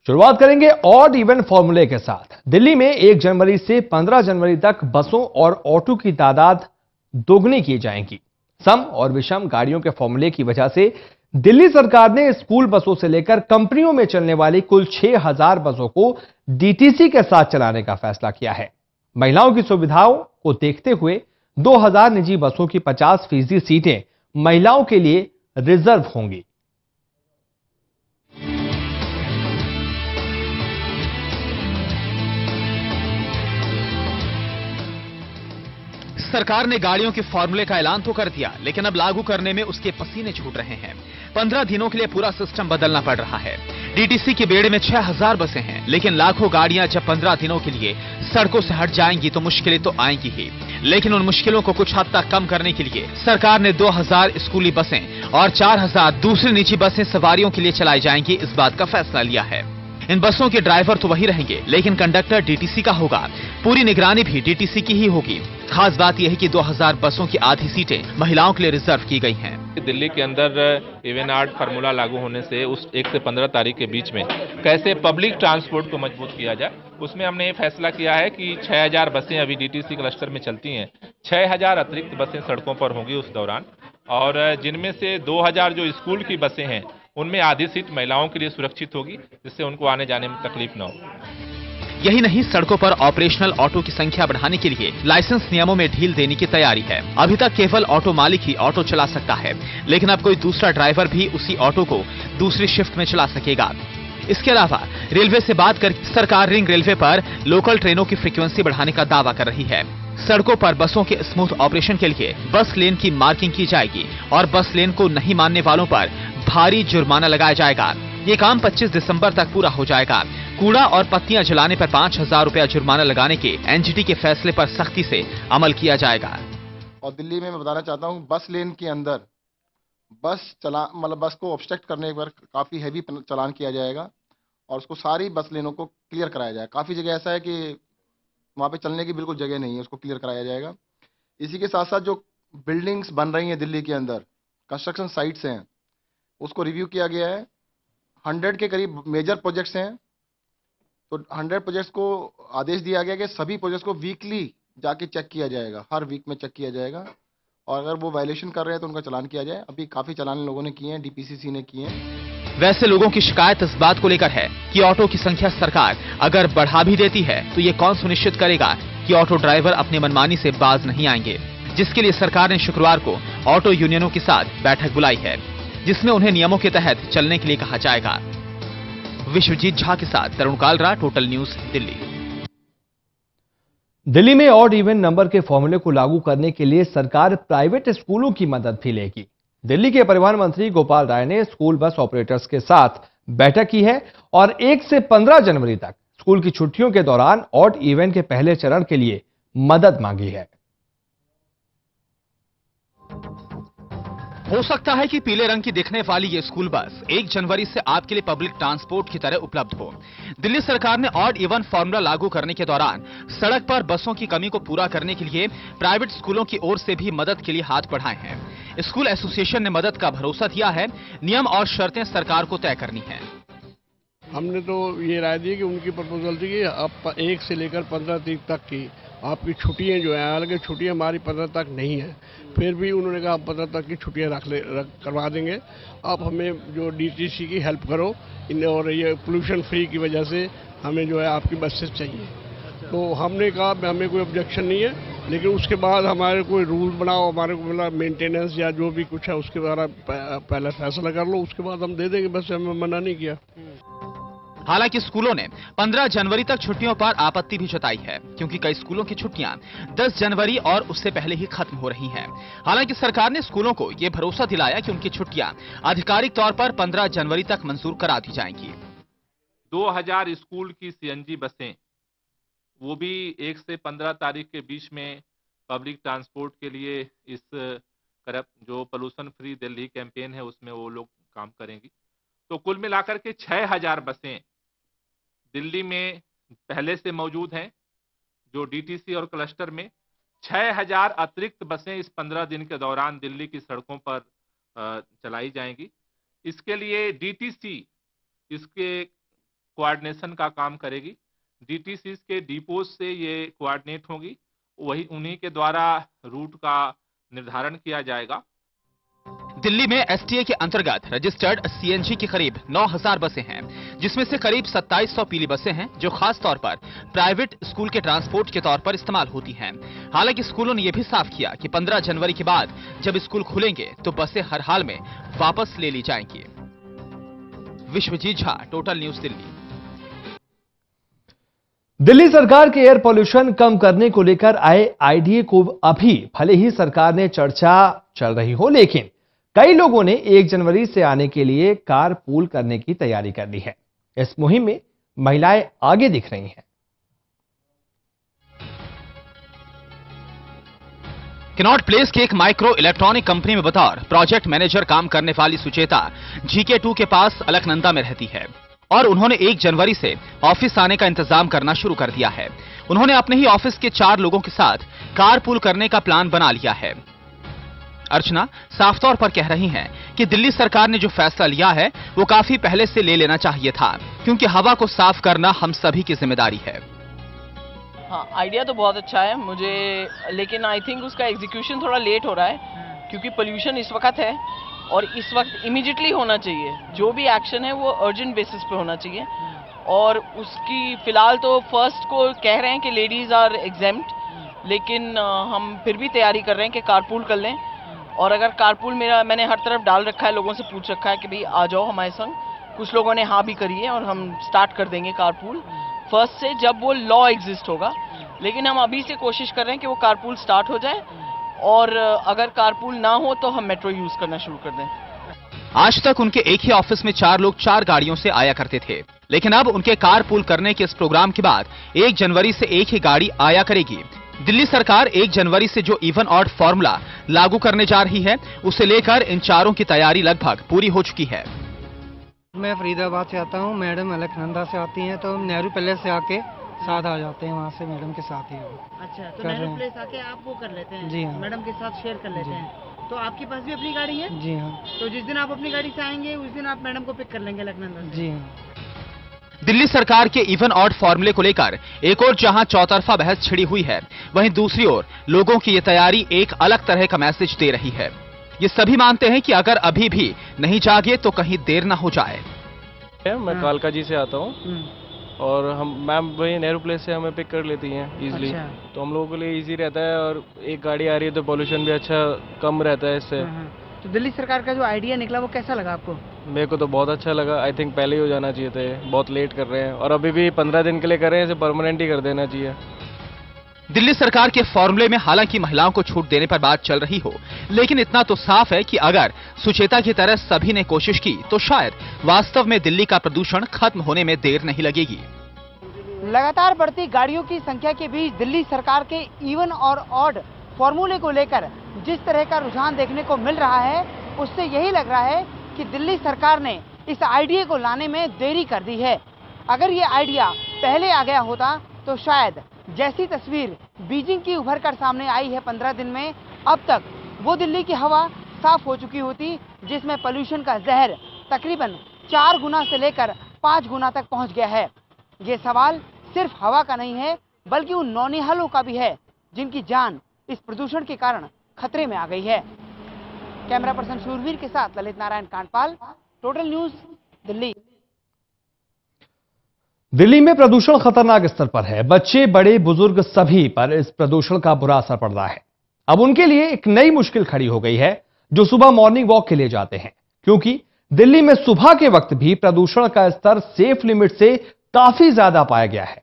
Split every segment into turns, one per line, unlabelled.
शुरुआत करेंगे odd even फॉर्मूले के साथ। दिल्ली में 1 जनवरी से 15 जनवरी तक बसों और ऑटो की तादाद दोगुनी की जाएगी। सम और विषम गाड़ियों के फॉर्मूले की वजह से दिल्ली सरकार ने स्कूल बसों से लेकर कंपनियों में चलने वाली कुल 6000 बसों को डीटीसी के साथ चलाने का फैसला किया है। महिलाओं की सुविधाओं को देखते हुए 2000 निजी बसों की 50% सीटें महिलाओं के लिए रिजर्व होंगी।
सरकार ने गाड़ियों के फॉर्मूले का ऐलान तो कर दिया, लेकिन अब लागू करने में उसके पसीने छूट रहे हैं। 15 दिनों के लिए पूरा सिस्टम बदलना पड़ रहा है। डीटीसी के बेड़े में 6000 बसें हैं, लेकिन लाखों गाड़ियां जब 15 दिनों के लिए सड़कों से हट जाएंगी तो मुश्किलें तो आएंगी ही। लेकिन उन मुश्किलों को कुछ हद तक कम करने के लिए सरकार ने 2000 स्कूली बसें और 4000 दूसरी निजी बसें सवारियों के लिए चलाई जाएंगी, इस बात का फैसला लिया है। इन बसों के ड्राइवर तो वही रहेंगे, लेकिन कंडक्टर डीटीसी का होगा। पूरी निगरानी भी डीटीसी की ही होगी। खास बात यह है कि 2000 बसों की आधी सीटें महिलाओं के लिए रिजर्व की गई हैं।
दिल्ली के अंदर इवन ऑड फार्मूला लागू होने से उस 1 से 15 तारीख के बीच में कैसे पब्लिक ट्रांसपोर्ट को मजबूत किया जाए, उसमें हमने ये फैसला किया है कि 6000 बसें अभी डीटीसी क्लस्टर में चलती हैं, 6000 अतिरिक्त बसें सड़कों पर होंगी उस दौरान, और जिनमें से 2000 जो स्कूल की बसें हैं उनमें आधी सीट महिलाओं के लिए सुरक्षित होगी, जिससे उनको आने जाने में तकलीफ न हो।
यही नहीं, सड़कों पर ऑपरेशनल ऑटो की संख्या बढ़ाने के लिए लाइसेंस नियमों में ढील देने की तैयारी है। अभी तक केवल ऑटो मालिक ही ऑटो चला सकता है, लेकिन अब कोई दूसरा ड्राइवर भी उसी ऑटो को दूसरी शिफ्ट में चला सकेगा। इसके अलावा रेलवे से बात कर सरकार रिंग रेलवे पर लोकल ट्रेनों की फ्रीक्वेंसी बढ़ाने का दावा कर रही है। सड़कों पर बसों के स्मूथ ऑपरेशन के लिए बस लेन की मार्किंग की जाएगी और बस लेन को नहीं मानने वालों पर भारी जुर्माना लगाया जाएगा। ये काम 25 दिसंबर तक पूरा हो जाएगा। कूड़ा और पत्तियां जलाने पर 5000 रुपया जुर्माना लगाने के एनजीटी के फैसले पर सख्ती से अमल किया जाएगा।
और दिल्ली में मैं बताना चाहता हूं, बस लेन के अंदर बस को ऑब्स्ट्रक्ट करने पर काफी हैवी चालान किया जाएगा और उसको सारी बस लेनों को क्लियर कराया जाएगा। काफी जगह ऐसा है कि वहां पे चलने की बिल्कुल जगह नहीं है, उसको क्लियर कराया जाएगा। इसी के साथ साथ जो बिल्डिंग्स बन रही हैं दिल्ली के अंदर, कंस्ट्रक्शन साइट्स हैं, उसको रिव्यू किया गया है। 100 के करीब मेजर प्रोजेक्ट्स हैं, तो 100 प्रोजेक्ट्स को आदेश दिया गया कि सभी प्रोजेक्ट्स को वीकली जाके चेक किया जाएगा, हर वीक में चेक किया जाएगा, और अगर वो वायलेशन कर रहे हैं तो उनका चालान किया जाए। अभी काफी चालान लोगों ने किए हैं, डीपीसीसी ने किए हैं।
वैसे लोगों की शिकायत इस बात को लेकर है कि ऑटो की संख्या सरकार अगर बढ़ा भी देती है तो ये कौन सुनिश्चित करेगा कि ऑटो ड्राइवर अपनी मनमानी से बाज नहीं आएंगे, जिसके लिए सरकार ने शुक्रवार को ऑटो यूनियनों के साथ बैठक बुलाई है, जिसमें उन्हें नियमों के तहत चलने के लिए कहा जाएगा। विश्वजीत झा के साथ तरुण कालरा, टोटल न्यूज, दिल्ली।
दिल्ली में ऑड इवन नंबर के फॉर्मूले को लागू करने के लिए सरकार प्राइवेट स्कूलों की मदद भी लेगी। दिल्ली के परिवहन मंत्री गोपाल राय ने स्कूल बस ऑपरेटर्स के साथ बैठक की है और 1 से 15 जनवरी तक स्कूल की छुट्टियों के दौरान ऑड इवन के पहले चरण के लिए मदद मांगी है।
हो सकता है कि पीले रंग की दिखने वाली ये स्कूल बस 1 जनवरी से आपके लिए पब्लिक ट्रांसपोर्ट की तरह उपलब्ध हो। दिल्ली सरकार ने ऑड इवन फॉर्मूला लागू करने के दौरान सड़क पर बसों की कमी को पूरा करने के लिए प्राइवेट स्कूलों की ओर से भी मदद के लिए हाथ बढ़ाए हैं। स्कूल एसोसिएशन ने मदद का भरोसा दिया है। नियम और शर्तें सरकार को तय करनी है।
हमने तो ये राय दी कि उनकी प्रपोजल थी कि अब 1 से लेकर 15 तारीख तक की आपकी छुट्टियां जो है, हालांकि छुट्टियां हमारी 15 तक नहीं है, फिर भी उन्होंने कहा 15 तक की छुट्टियां करवा देंगे। आप हमें जो डीटीसी की हेल्प करो, और ये पोल्यूशन फ्री की वजह से हमें जो है आपकी बसेस चाहिए। तो हमने कहा हमें कोई ऑब्जेक्शन नहीं है, लेकिन उसके बाद हमारे कोई रूल बनाओ, हमारे को मतलब मेंटेनेंस या जो भी कुछ है उसके बारे में पहले फैसला कर लो, उसके बाद हम दे देंगे। बस हमें मना नहीं किया।
हालांकि स्कूलों ने 15 जनवरी तक छुट्टियों पर आपत्ति भी जताई है, क्योंकि कई स्कूलों की छुट्टियां 10 जनवरी और उससे पहले ही खत्म हो रही हैं। हालांकि सरकार ने स्कूलों को यह भरोसा दिलाया कि उनकी छुट्टियां आधिकारिक तौर पर 15 जनवरी तक मंजूर करा दी जाएंगी।
2000 स्कूल की सीएनजी बसें, वो भी 1 से 15 तारीख के बीच में पब्लिक ट्रांसपोर्ट के लिए इस जो पोल्यूशन फ्री दिल्ली कैंपेन है उसमें वो लोग काम करेंगी। तो कुल मिलाकर के 6000 बसें दिल्ली में पहले से मौजूद हैं, जो डीटीसी और क्लस्टर में 6000 अतिरिक्त बसें इस 15 दिन के दौरान दिल्ली की सड़कों पर चलाई जाएंगी। इसके लिए डीटीसी इसके कोऑर्डिनेशन का काम करेगी। डीटीसी के डिपोज से ये कोऑर्डिनेट होगी, वही उन्हीं के द्वारा रूट का निर्धारण किया जाएगा।
दिल्ली में एसटीए के अंतर्गत रजिस्टर्ड सीएनजी की करीब 9000 बसें हैं, जिसमें से करीब 2700 पीली बसें हैं जो खास तौर पर प्राइवेट स्कूल के ट्रांसपोर्ट के तौर पर इस्तेमाल होती हैं। हालांकि स्कूलों ने यह भी साफ किया कि 15 जनवरी के बाद जब स्कूल खुलेंगे तो बसें हर हाल में वापस ले ली जाएंगी। Vishwajeet Jha, total news Delhi.
दिल्ली सरकार के एयर पॉल्यूशन कम करने को लेकर आए आइडिया को अभी भले ही सरकार ने चर्चा चल रही हो, लेकिन कई लोगों ने 1 जनवरी से आने के लिए कार पूल करने की तैयारी कर ली है। इस मुहिम में महिलाएं आगे दिख रही हैं।
कनॉट प्लेस के एक माइक्रो इलेक्ट्रॉनिक कंपनी में बतौर प्रोजेक्ट मैनेजर काम करने वाली सुचेता GK2 के पास अलकनंदा में रहती है और उन्होंने 1 जनवरी से ऑफिस आने का इंतजाम करना शुरू कर दिया है। उन्होंने अपने ही ऑफिस के 4 लोगों के साथ कार पूल करने का प्लान बना लिया है। अर्चना साफ तौर पर कह रही हैं कि दिल्ली सरकार ने जो फैसला लिया है वो काफी पहले से ले लेना चाहिए था, क्योंकि हवा को साफ करना हम सभी की जिम्मेदारी है।
हाँ, आइडिया तो बहुत अच्छा है मुझे, लेकिन आई थिंक उसका एग्जीक्यूशन थोड़ा लेट हो रहा है, क्योंकि पोल्यूशन इस वक्त है और इस वक्त इमीडिएटली होना चाहिए। जो भी एक्शन है वो अर्जेंट बेसिस पे होना चाहिए और उसकी फिलहाल तो फर्स्ट को कह रहे हैं कि लेडीज आर एग्जेम्प्ट, लेकिन हम फिर भी तैयारी कर रहे हैं कि कारपूल कर लें। और अगर कारपूल मैंने हर तरफ डाल रखा है, लोगों से पूछ रखा है कि भाई आ जाओ हमारे संग। कुछ लोगों ने हाँ भी करी है और हम स्टार्ट कर देंगे कारपूल फर्स्ट से, जब वो लॉ एग्जिस्ट होगा। लेकिन हम अभी से कोशिश कर रहे हैं कि वो कारपूल स्टार्ट हो जाए और अगर कारपूल ना हो तो हम मेट्रो यूज करना शुरू कर दें।
आज तक उनके एक ही ऑफिस में 4 लोग 4 गाड़ियों से आया करते थे, लेकिन अब उनके कार पूल करने के इस प्रोग्राम के बाद 1 जनवरी से एक ही गाड़ी आया करेगी। दिल्ली सरकार 1 जनवरी से जो इवन ऑड फॉर्मूला लागू करने जा रही है, उसे लेकर इन चारों की तैयारी लगभग पूरी हो चुकी है।
मैं फरीदाबाद से आता हूँ, मैडम अलकनंदा से आती हैं, तो हम नेहरू पैलेस से आके साथ आ जाते हैं, वहाँ से मैडम के साथ ही।
अच्छा, तो नेहरू पैलेस आके आप वो कर लेते हैं? जी हाँ, मैडम के साथ शेयर कर लेते हैं। तो आपके पास भी अपनी गाड़ी है? जी हाँ। तो जिस दिन आप अपनी गाड़ी से आएंगे उस दिन आप मैडम को पिक कर लेंगे अलकनंदा से? जी हाँ।
दिल्ली सरकार के इवन ऑड फॉर्मूले को लेकर एक और जहां चौतरफा बहस छिड़ी हुई है, वहीं दूसरी ओर लोगों की ये तैयारी एक अलग तरह का मैसेज दे रही है। ये सभी मानते हैं कि अगर अभी भी नहीं जागे तो कहीं देर ना हो जाए।
मैं कालका जी से आता हूँ और हम मैम वही नेहरू प्लेस से हमें पिक कर लेती हैं इजीली। अच्छा। तो हम लोगों के लिए इजी रहता है और एक गाड़ी आ रही है तो पोल्यूशन भी अच्छा कम रहता है इससे।
तो दिल्ली सरकार का जो आइडिया निकला वो कैसा लगा आपको?
मेरे को तो बहुत अच्छा लगा। आई थिंक पहले ही हो जाना चाहिए थे, बहुत लेट कर रहे हैं और अभी भी 15 दिन के लिए कर रहे हैं, इसे परमानेंट ही कर देना चाहिए।
दिल्ली सरकार के फॉर्मूले में हालांकि महिलाओं को छूट देने पर बात चल रही हो, लेकिन इतना तो साफ है कि अगर सुचेता की तरह सभी ने कोशिश की तो शायद वास्तव में दिल्ली का प्रदूषण खत्म होने में देर नहीं लगेगी।
लगातार बढ़ती गाड़ियों की संख्या के बीच दिल्ली सरकार के इवन और ऑड फॉर्मूले को लेकर जिस तरह का रुझान देखने को मिल रहा है, उससे यही लग रहा है कि दिल्ली सरकार ने इस आइडिया को लाने में देरी कर दी है। अगर ये आइडिया पहले आ गया होता तो शायद जैसी तस्वीर बीजिंग की उभर कर सामने आई है 15 दिन में, अब तक वो दिल्ली की हवा साफ हो चुकी होती, जिसमें पोल्यूशन का जहर तकरीबन 4 गुना से लेकर 5 गुना तक पहुंच गया है। ये सवाल सिर्फ हवा का नहीं है, बल्कि उन नौनिहालों का भी है जिनकी जान इस प्रदूषण के कारण खतरे में आ गई है। कैमरा पर्सन शूरवीर के साथ ललित नारायण कांडपाल, टोटल न्यूज, दिल्ली।
दिल्ली में प्रदूषण खतरनाक स्तर पर है। बच्चे, बड़े, बुजुर्ग सभी पर इस प्रदूषण का बुरा असर पड़ रहा है। अब उनके लिए एक नई मुश्किल खड़ी हो गई है, जो सुबह मॉर्निंग वॉक के लिए जाते हैं, क्योंकि दिल्ली में सुबह के वक्त भी प्रदूषण का स्तर सेफ लिमिट से काफी ज्यादा पाया गया है।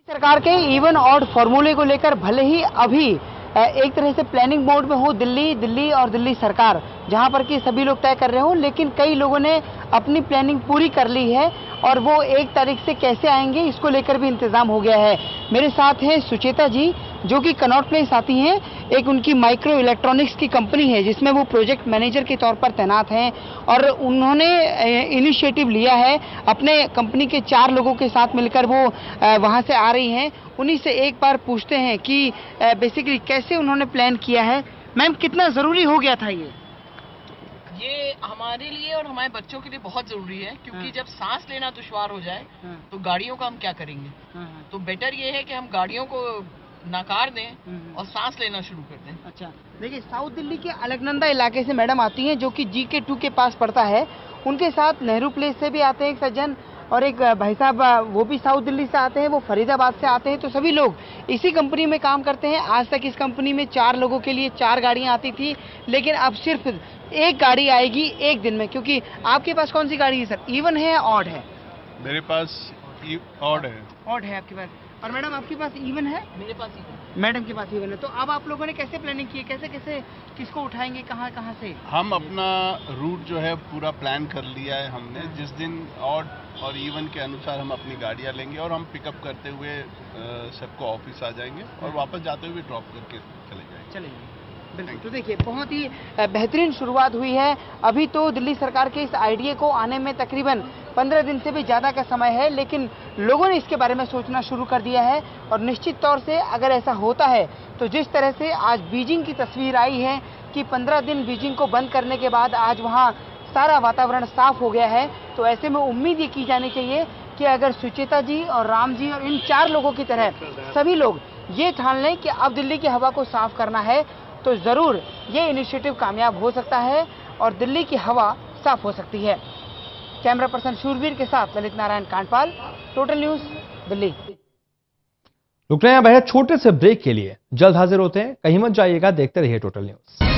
सरकार के इवन ऑड फॉर्मूले को लेकर भले ही अभी एक तरह से प्लानिंग मोड में हो दिल्ली और दिल्ली सरकार, जहां पर कि सभी लोग तय कर रहे हो, लेकिन कई लोगों ने अपनी प्लानिंग पूरी कर ली है और वो 1 तारीख से कैसे आएंगे इसको लेकर भी इंतजाम हो गया है। मेरे साथ हैं सुचेता जी, जो कि कनॉट प्लेस आती हैं, एक उनकी माइक्रो इलेक्ट्रॉनिक्स की कंपनी है जिसमें वो प्रोजेक्ट मैनेजर के तौर पर तैनात हैं और उन्होंने इनिशिएटिव लिया है, अपने कंपनी के 4 लोगों के साथ मिलकर वो वहां से आ रही हैं। उन्हीं से एक बार पूछते हैं कि बेसिकली कैसे उन्होंने प्लान किया है। मैम, कितना ज़रूरी हो गया था ये?
ये हमारे लिए और हमारे बच्चों के लिए बहुत जरूरी है, क्योंकि जब सांस लेना दुश्वार हो जाए तो गाड़ियों का हम क्या करेंगे। तो बेटर ये है कि हम गाड़ियों को नकार दें और सांस लेना शुरू कर दें।
अच्छा, देखिए साउथ दिल्ली के अलकनंदा इलाके से मैडम आती हैं, जो कि GK2 के पास पड़ता है। उनके साथ नेहरू प्लेस से भी आते हैं एक सज्जन, और एक भाई साहब वो भी साउथ दिल्ली से आते हैं, वो फरीदाबाद से आते हैं। तो सभी लोग इसी कंपनी में काम करते हैं। आज तक इस कंपनी में 4 लोगों के लिए 4 गाड़ियां आती थी, लेकिन अब सिर्फ 1 गाड़ी आएगी एक दिन में। क्योंकि आपके पास कौन सी गाड़ी है सर, इवन है या ऑड है?
मेरे पास ऑड है।
ऑड है आपके पास, और मैडम आपके पास इवन है?
मेरे पास इवन,
मैडम के पास इवन है। तो अब आप लोगों ने कैसे प्लानिंग की है, कैसे कैसे किसको उठाएंगे, कहाँ कहाँ से?
हम अपना रूट जो है पूरा प्लान कर लिया है हमने। जिस दिन ऑड और इवन के अनुसार हम अपनी गाड़ियां लेंगे और हम पिकअप करते हुए सबको ऑफिस आ जाएंगे और वापस जाते हुए ड्रॉप करके चलेंगे।
बिल्कुल। तो देखिए बहुत ही बेहतरीन शुरुआत हुई है। अभी तो दिल्ली सरकार के इस आइडिया को आने में तकरीबन 15 दिन से भी ज़्यादा का समय है, लेकिन लोगों ने इसके बारे में सोचना शुरू कर दिया है। और निश्चित तौर से अगर ऐसा होता है तो जिस तरह से आज बीजिंग की तस्वीर आई है कि 15 दिन बीजिंग को बंद करने के बाद आज वहाँ सारा वातावरण साफ हो गया है, तो ऐसे में उम्मीद ये की जानी चाहिए कि अगर सुचेता जी और राम जी और इन 4 लोगों की तरह सभी लोग ये ठान लें कि अब दिल्ली की हवा को साफ करना है, तो ज़रूर ये इनिशिएटिव कामयाब हो सकता है और दिल्ली की हवा साफ हो सकती है। कैमरा पर्सन शूरवीर के साथ ललित नारायण कांडपाल, टोटल न्यूज़, दिल्ली।
रुक रहे हैं बेहद छोटे से ब्रेक के लिए, जल्द हाजिर होते हैं, कहीं मत जाइएगा, देखते रहिए टोटल न्यूज़।